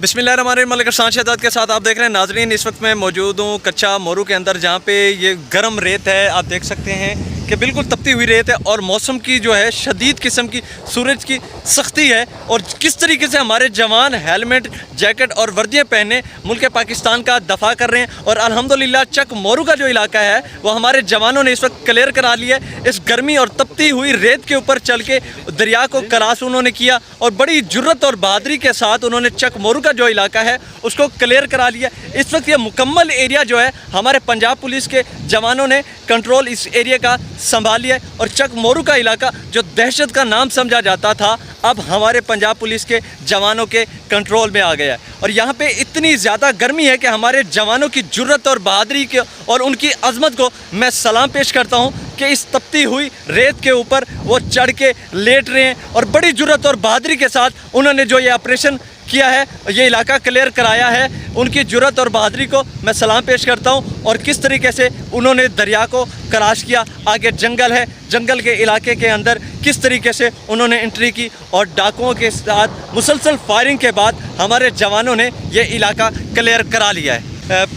बिस्मिल्लाहिर्रहमानिर्रहीम। मलिक अरसान शहजाद के साथ आप देख रहे हैं। नाजरीन, इस वक्त मैं मौजूद हूँ कच्चा मोरू के अंदर, जहाँ पे ये गर्म रेत है। आप देख सकते हैं कि बिल्कुल तपती हुई रेत है और मौसम की जो है शदीद किस्म की सूरज की सख्ती है। और किस तरीके से हमारे जवान हेलमेट, जैकेट और वर्दियाँ पहने मुल्क पाकिस्तान का दफा कर रहे हैं। और अल्हम्दुलिल्लाह चक मोरू का जो इलाका है वो हमारे जवानों ने इस वक्त क्लियर करा लिया है। इस गर्मी और तपती हुई रेत के ऊपर चल के दरिया को क्रॉस उन्होंने किया और बड़ी जुर्रत और बहादुरी के साथ उन्होंने चक मोरू का जो इलाका है उसको क्लियर करा लिया। इस वक्त ये मुकम्मल एरिया जो है हमारे पंजाब पुलिस के जवानों ने कंट्रोल इस एरिया का संभाल लिया है। और चक मोरू का इलाका जो दहशत का नाम समझा जाता था, अब हमारे पंजाब पुलिस के जवानों के कंट्रोल में आ गया है। और यहाँ पे इतनी ज़्यादा गर्मी है कि हमारे जवानों की जुर्रत और बहादुरी के और उनकी अज़मत को मैं सलाम पेश करता हूँ कि इस तपती हुई रेत के ऊपर वो चढ़ के लेट रहे हैं और बड़ी जुर्रत और बहादुरी के साथ उन्होंने जो ये ऑपरेशन किया है, ये इलाका क्लियर कराया है। उनकी जुर्रत और बहादुरी को मैं सलाम पेश करता हूँ। और किस तरीके से उन्होंने दरिया को क्रॉस किया, आगे जंगल है, जंगल के इलाके के अंदर किस तरीके से उन्होंने एंट्री की और डाकुओं के साथ मुसलसल फायरिंग के बाद हमारे जवानों ने ये इलाका क्लियर करा लिया है।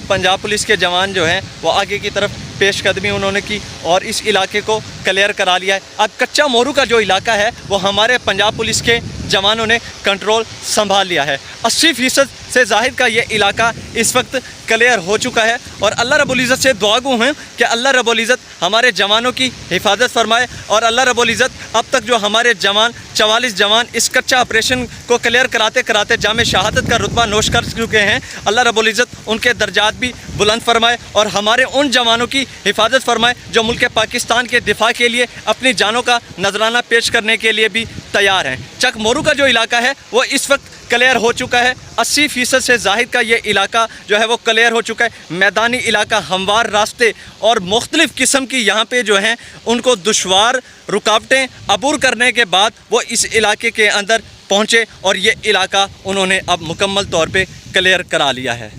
पंजाब पुलिस के जवान जो हैं वो आगे की तरफ पेशकदमी उन्होंने की और इस इलाके को क्लियर करा लिया है। अब कच्चा मोरू का जो इलाका है वो हमारे पंजाब पुलिस के जवानों ने कंट्रोल संभाल लिया है। 80% से ज़ाहिद का ये इलाका इस वक्त क्लियर हो चुका है। और अल्लाह रब्बुल इज़्ज़त से दुआ गो हैं कि अल्लाह रब्बुल इज़्ज़त हमारे जवानों की हिफाजत फरमाए। और अल्लाह रब्बुल इज़्ज़त अब तक जो हमारे जवान 44 जवान इस कच्चा ऑपरेशन को क्लियर कराते कराते जामे शहादत का रुतबा नोश कर चुके हैं, अल्लाह रब्बुल इज़्ज़त उनके दर्जात भी बुलंद फरमाए और हमारे उन जवानों की हिफाजत फरमाए जो मुल्क पाकिस्तान के दिफा के लिए अपनी जानों का नजराना पेश करने के लिए भी तैयार हैं। चक मोरू का जो इलाका है वो इस वक्त क्लियर हो चुका है। 80% से ज़ाहिद का ये इलाका जो है वो क्लियर हो चुका है। मैदानी इलाका, हमवार रास्ते और मुख्तलिफ़ किस्म की यहाँ पे जो हैं उनको दुश्वार रुकावटें अबूर करने के बाद वो इस इलाके के अंदर पहुँचे और ये इलाका उन्होंने अब मुकम्मल तौर पे क्लियर करा लिया है।